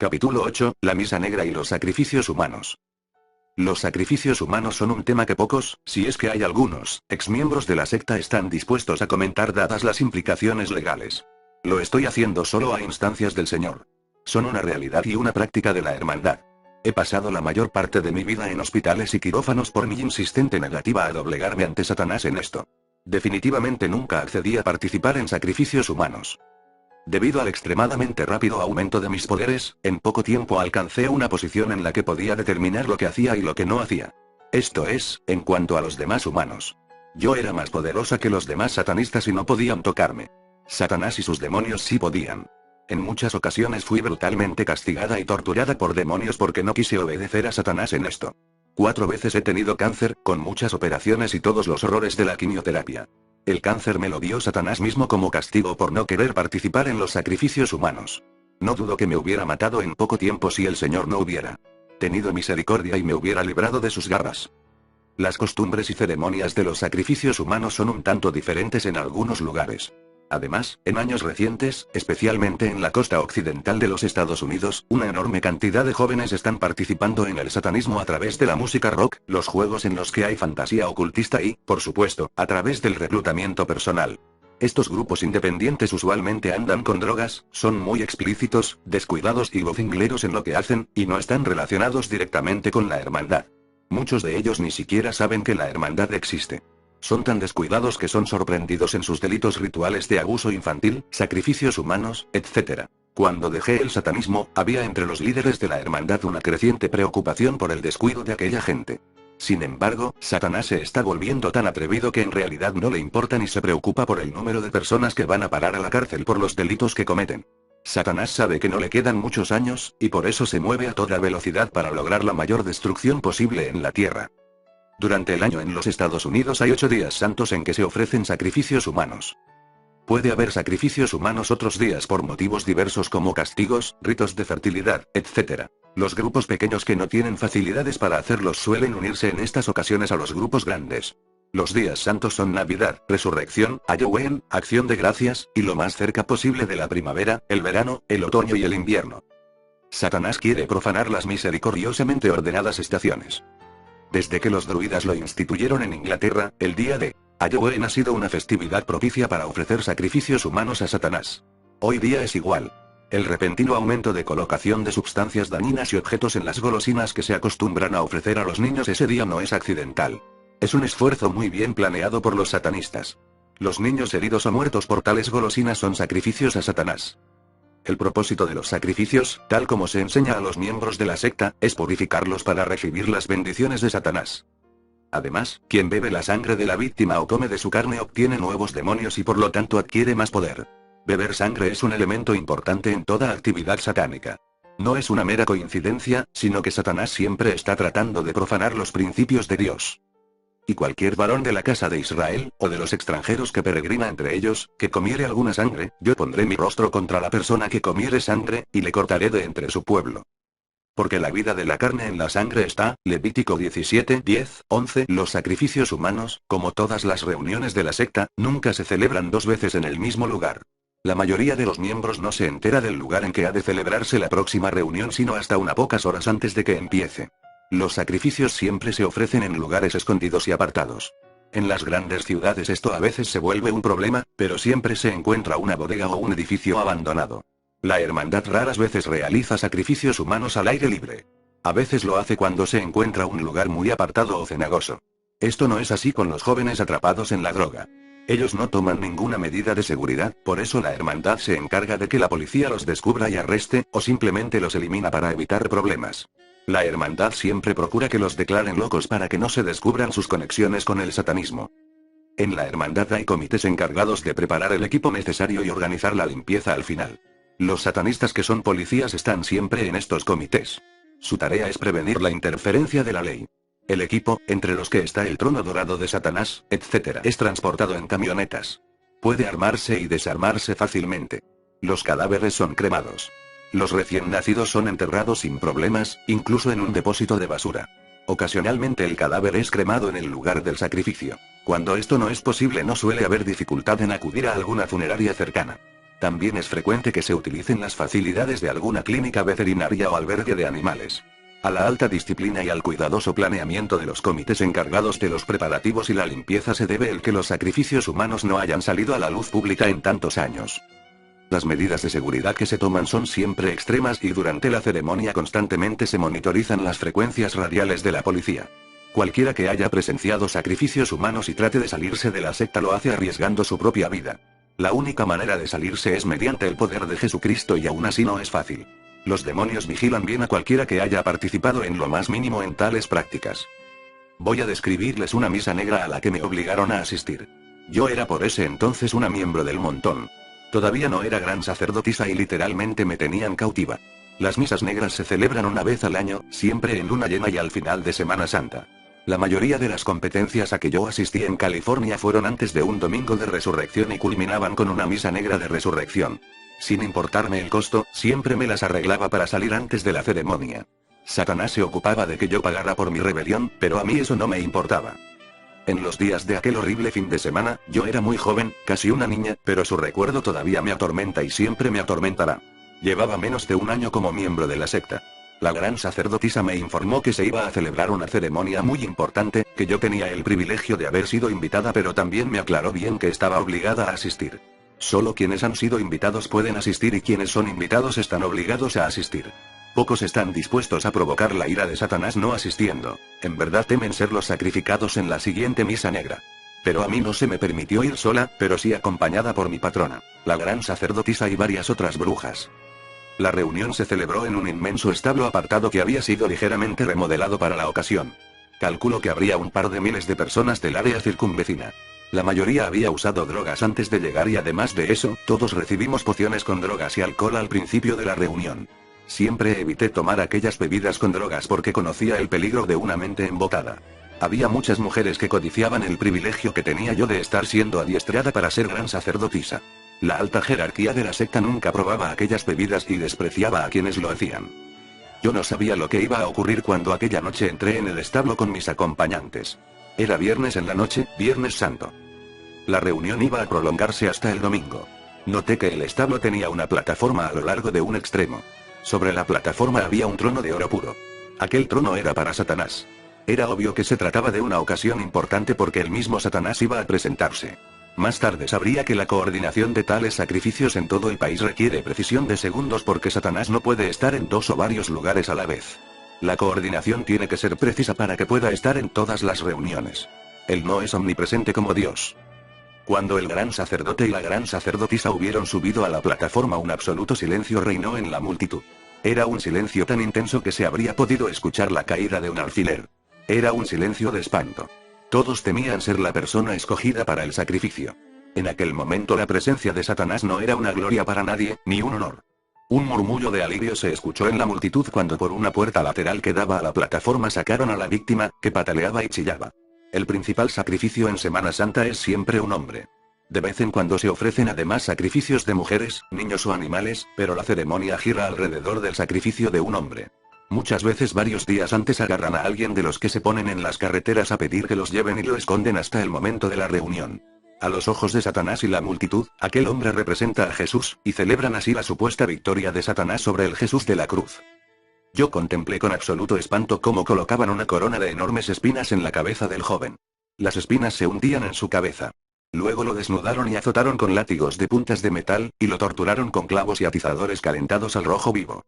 Capítulo 8, la misa negra y los sacrificios humanos. Los sacrificios humanos son un tema que pocos, si es que hay algunos, exmiembros de la secta están dispuestos a comentar dadas las implicaciones legales. Lo estoy haciendo solo a instancias del Señor. Son una realidad y una práctica de la hermandad. He pasado la mayor parte de mi vida en hospitales y quirófanos por mi insistente negativa a doblegarme ante Satanás en esto. Definitivamente nunca accedí a participar en sacrificios humanos. Debido al extremadamente rápido aumento de mis poderes, en poco tiempo alcancé una posición en la que podía determinar lo que hacía y lo que no hacía. Esto es, en cuanto a los demás humanos. Yo era más poderosa que los demás satanistas y no podían tocarme. Satanás y sus demonios sí podían. En muchas ocasiones fui brutalmente castigada y torturada por demonios porque no quise obedecer a Satanás en esto. 4 veces he tenido cáncer, con muchas operaciones y todos los horrores de la quimioterapia. El cáncer me lo dio Satanás mismo como castigo por no querer participar en los sacrificios humanos. No dudo que me hubiera matado en poco tiempo si el Señor no hubiera tenido misericordia y me hubiera librado de sus garras. Las costumbres y ceremonias de los sacrificios humanos son un tanto diferentes en algunos lugares. Además, en años recientes, especialmente en la costa occidental de los Estados Unidos, una enorme cantidad de jóvenes están participando en el satanismo a través de la música rock, los juegos en los que hay fantasía ocultista y, por supuesto, a través del reclutamiento personal. Estos grupos independientes usualmente andan con drogas, son muy explícitos, descuidados y vocingleros en lo que hacen, y no están relacionados directamente con la hermandad. Muchos de ellos ni siquiera saben que la hermandad existe. Son tan descuidados que son sorprendidos en sus delitos rituales de abuso infantil, sacrificios humanos, etc. Cuando dejé el satanismo, había entre los líderes de la hermandad una creciente preocupación por el descuido de aquella gente. Sin embargo, Satanás se está volviendo tan atrevido que en realidad no le importa ni se preocupa por el número de personas que van a parar a la cárcel por los delitos que cometen. Satanás sabe que no le quedan muchos años, y por eso se mueve a toda velocidad para lograr la mayor destrucción posible en la tierra. Durante el año en los Estados Unidos hay 8 días santos en que se ofrecen sacrificios humanos. Puede haber sacrificios humanos otros días por motivos diversos como castigos, ritos de fertilidad, etc. Los grupos pequeños que no tienen facilidades para hacerlos suelen unirse en estas ocasiones a los grupos grandes. Los días santos son Navidad, Resurrección, Halloween, Acción de Gracias, y lo más cerca posible de la primavera, el verano, el otoño y el invierno. Satanás quiere profanar las misericordiosamente ordenadas estaciones. Desde que los druidas lo instituyeron en Inglaterra, el día de Halloween ha sido una festividad propicia para ofrecer sacrificios humanos a Satanás. Hoy día es igual. El repentino aumento de colocación de sustancias dañinas y objetos en las golosinas que se acostumbran a ofrecer a los niños ese día no es accidental. Es un esfuerzo muy bien planeado por los satanistas. Los niños heridos o muertos por tales golosinas son sacrificios a Satanás. El propósito de los sacrificios, tal como se enseña a los miembros de la secta, es purificarlos para recibir las bendiciones de Satanás. Además, quien bebe la sangre de la víctima o come de su carne obtiene nuevos demonios y por lo tanto adquiere más poder. Beber sangre es un elemento importante en toda actividad satánica. No es una mera coincidencia, sino que Satanás siempre está tratando de profanar los principios de Dios. Y cualquier varón de la casa de Israel, o de los extranjeros que peregrina entre ellos, que comiere alguna sangre, yo pondré mi rostro contra la persona que comiere sangre, y le cortaré de entre su pueblo. Porque la vida de la carne en la sangre está, Levítico 17, 10, 11. Los sacrificios humanos, como todas las reuniones de la secta, nunca se celebran 2 veces en el mismo lugar. La mayoría de los miembros no se entera del lugar en que ha de celebrarse la próxima reunión sino hasta unas pocas horas antes de que empiece. Los sacrificios siempre se ofrecen en lugares escondidos y apartados. En las grandes ciudades esto a veces se vuelve un problema, pero siempre se encuentra una bodega o un edificio abandonado. La hermandad raras veces realiza sacrificios humanos al aire libre. A veces lo hace cuando se encuentra un lugar muy apartado o cenagoso. Esto no es así con los jóvenes atrapados en la droga. Ellos no toman ninguna medida de seguridad, por eso la hermandad se encarga de que la policía los descubra y arreste, o simplemente los elimina para evitar problemas. La hermandad siempre procura que los declaren locos para que no se descubran sus conexiones con el satanismo. En la hermandad hay comités encargados de preparar el equipo necesario y organizar la limpieza al final. Los satanistas que son policías están siempre en estos comités. Su tarea es prevenir la interferencia de la ley. El equipo, entre los que está el trono dorado de Satanás, etc., es transportado en camionetas. Puede armarse y desarmarse fácilmente. Los cadáveres son cremados. Los recién nacidos son enterrados sin problemas, incluso en un depósito de basura. Ocasionalmente el cadáver es cremado en el lugar del sacrificio. Cuando esto no es posible no suele haber dificultad en acudir a alguna funeraria cercana. También es frecuente que se utilicen las facilidades de alguna clínica veterinaria o albergue de animales. A la alta disciplina y al cuidadoso planeamiento de los comités encargados de los preparativos y la limpieza se debe el que los sacrificios humanos no hayan salido a la luz pública en tantos años. Las medidas de seguridad que se toman son siempre extremas y durante la ceremonia constantemente se monitorizan las frecuencias radiales de la policía. Cualquiera que haya presenciado sacrificios humanos y trate de salirse de la secta lo hace arriesgando su propia vida. La única manera de salirse es mediante el poder de Jesucristo y aún así no es fácil. Los demonios vigilan bien a cualquiera que haya participado en lo más mínimo en tales prácticas. Voy a describirles una misa negra a la que me obligaron a asistir. Yo era por ese entonces una miembro del montón. Todavía no era gran sacerdotisa y literalmente me tenían cautiva. Las misas negras se celebran una vez al año, siempre en luna llena y al final de Semana Santa. La mayoría de las competencias a que yo asistí en California fueron antes de un domingo de resurrección y culminaban con una misa negra de resurrección. Sin importarme el costo, siempre me las arreglaba para salir antes de la ceremonia. Satanás se ocupaba de que yo pagara por mi rebelión, pero a mí eso no me importaba. En los días de aquel horrible fin de semana, yo era muy joven, casi una niña, pero su recuerdo todavía me atormenta y siempre me atormentará. Llevaba menos de un año como miembro de la secta. La gran sacerdotisa me informó que se iba a celebrar una ceremonia muy importante, que yo tenía el privilegio de haber sido invitada, pero también me aclaró bien que estaba obligada a asistir. Solo quienes han sido invitados pueden asistir y quienes son invitados están obligados a asistir. Pocos están dispuestos a provocar la ira de Satanás no asistiendo. En verdad temen ser los sacrificados en la siguiente misa negra. Pero a mí no se me permitió ir sola, pero sí acompañada por mi patrona, la gran sacerdotisa y varias otras brujas. La reunión se celebró en un inmenso establo apartado que había sido ligeramente remodelado para la ocasión. Calculo que habría un par de miles de personas del área circunvecina. La mayoría había usado drogas antes de llegar y además de eso, todos recibimos pociones con drogas y alcohol al principio de la reunión. Siempre evité tomar aquellas bebidas con drogas porque conocía el peligro de una mente embotada. Había muchas mujeres que codiciaban el privilegio que tenía yo de estar siendo adiestrada para ser gran sacerdotisa. La alta jerarquía de la secta nunca probaba aquellas bebidas y despreciaba a quienes lo hacían. Yo no sabía lo que iba a ocurrir cuando aquella noche entré en el establo con mis acompañantes. Era viernes en la noche, Viernes Santo. La reunión iba a prolongarse hasta el domingo. Noté que el establo tenía una plataforma a lo largo de un extremo. Sobre la plataforma había un trono de oro puro. Aquel trono era para Satanás. Era obvio que se trataba de una ocasión importante porque el mismo Satanás iba a presentarse. Más tarde sabría que la coordinación de tales sacrificios en todo el país requiere precisión de segundos porque Satanás no puede estar en dos o varios lugares a la vez. La coordinación tiene que ser precisa para que pueda estar en todas las reuniones. Él no es omnipresente como Dios. Cuando el gran sacerdote y la gran sacerdotisa hubieron subido a la plataforma, un absoluto silencio reinó en la multitud. Era un silencio tan intenso que se habría podido escuchar la caída de un alfiler. Era un silencio de espanto. Todos temían ser la persona escogida para el sacrificio. En aquel momento la presencia de Satanás no era una gloria para nadie, ni un honor. Un murmullo de alivio se escuchó en la multitud cuando por una puerta lateral que daba a la plataforma sacaron a la víctima, que pataleaba y chillaba. El principal sacrificio en Semana Santa es siempre un hombre. De vez en cuando se ofrecen además sacrificios de mujeres, niños o animales, pero la ceremonia gira alrededor del sacrificio de un hombre. Muchas veces varios días antes agarran a alguien de los que se ponen en las carreteras a pedir que los lleven y lo esconden hasta el momento de la reunión. A los ojos de Satanás y la multitud, aquel hombre representa a Jesús, y celebran así la supuesta victoria de Satanás sobre el Jesús de la cruz. Yo contemplé con absoluto espanto cómo colocaban una corona de enormes espinas en la cabeza del joven. Las espinas se hundían en su cabeza. Luego lo desnudaron y azotaron con látigos de puntas de metal, y lo torturaron con clavos y atizadores calentados al rojo vivo.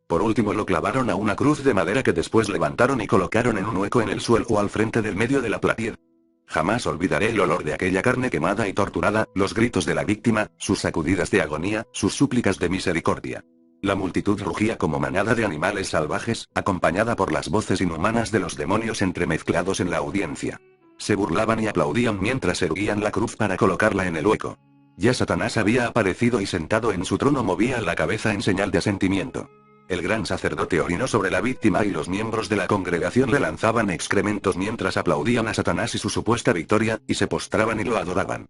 Por último lo clavaron a una cruz de madera que después levantaron y colocaron en un hueco en el suelo o al frente del medio de la platier. Jamás olvidaré el olor de aquella carne quemada y torturada, los gritos de la víctima, sus sacudidas de agonía, sus súplicas de misericordia. La multitud rugía como manada de animales salvajes, acompañada por las voces inhumanas de los demonios entremezclados en la audiencia. Se burlaban y aplaudían mientras erguían la cruz para colocarla en el hueco. Ya Satanás había aparecido y sentado en su trono movía la cabeza en señal de asentimiento. El gran sacerdote orinó sobre la víctima y los miembros de la congregación le lanzaban excrementos mientras aplaudían a Satanás y su supuesta victoria, y se postraban y lo adoraban.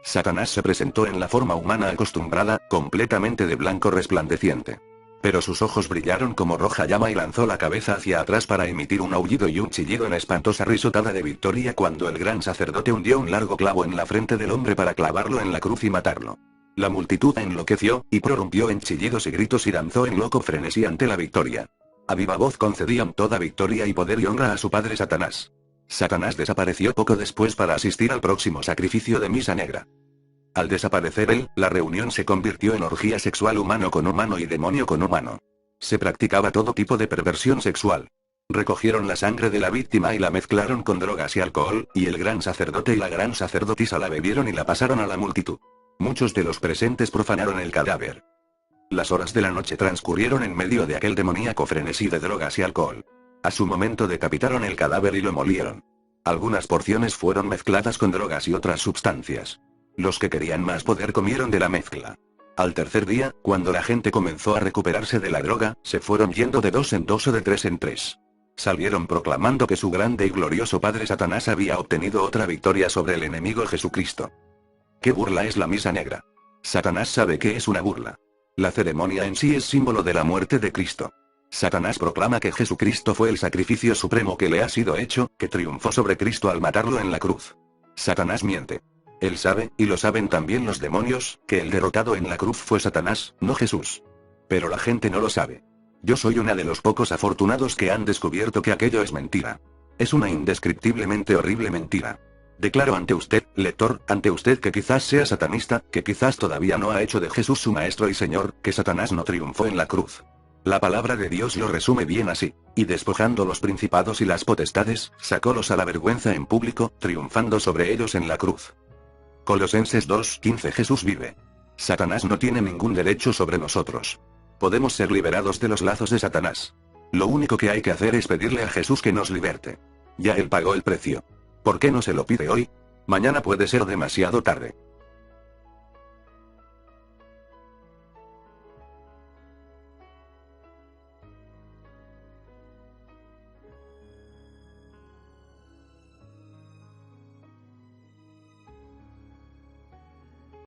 Satanás se presentó en la forma humana acostumbrada, completamente de blanco resplandeciente. Pero sus ojos brillaron como roja llama y lanzó la cabeza hacia atrás para emitir un aullido y un chillido en espantosa risotada de victoria cuando el gran sacerdote hundió un largo clavo en la frente del hombre para clavarlo en la cruz y matarlo. La multitud enloqueció, y prorrumpió en chillidos y gritos y danzó en loco frenesí ante la victoria. A viva voz concedían toda victoria y poder y honra a su padre Satanás. Satanás desapareció poco después para asistir al próximo sacrificio de Misa Negra. Al desaparecer él, la reunión se convirtió en orgía sexual humano con humano y demonio con humano. Se practicaba todo tipo de perversión sexual. Recogieron la sangre de la víctima y la mezclaron con drogas y alcohol, y el gran sacerdote y la gran sacerdotisa la bebieron y la pasaron a la multitud. Muchos de los presentes profanaron el cadáver. Las horas de la noche transcurrieron en medio de aquel demoníaco frenesí de drogas y alcohol. A su momento decapitaron el cadáver y lo molieron. Algunas porciones fueron mezcladas con drogas y otras sustancias. Los que querían más poder comieron de la mezcla. Al tercer día, cuando la gente comenzó a recuperarse de la droga, se fueron yendo de 2 en 2 o de 3 en 3. Salieron proclamando que su grande y glorioso padre Satanás había obtenido otra victoria sobre el enemigo Jesucristo. ¿Qué burla es la Misa Negra? Satanás sabe que es una burla. La ceremonia en sí es símbolo de la muerte de Cristo. Satanás proclama que Jesucristo fue el sacrificio supremo que le ha sido hecho, que triunfó sobre Cristo al matarlo en la cruz. Satanás miente. Él sabe, y lo saben también los demonios, que el derrotado en la cruz fue Satanás, no Jesús. Pero la gente no lo sabe. Yo soy una de los pocos afortunados que han descubierto que aquello es mentira. Es una indescriptiblemente horrible mentira. Declaro ante usted, lector, ante usted que quizás sea satanista, que quizás todavía no ha hecho de Jesús su maestro y señor, que Satanás no triunfó en la cruz. La palabra de Dios lo resume bien así. Y despojando los principados y las potestades, sacólos a la vergüenza en público, triunfando sobre ellos en la cruz. Colosenses 2:15. Jesús vive. Satanás no tiene ningún derecho sobre nosotros. Podemos ser liberados de los lazos de Satanás. Lo único que hay que hacer es pedirle a Jesús que nos liberte. Ya él pagó el precio. ¿Por qué no se lo pide hoy? Mañana puede ser demasiado tarde.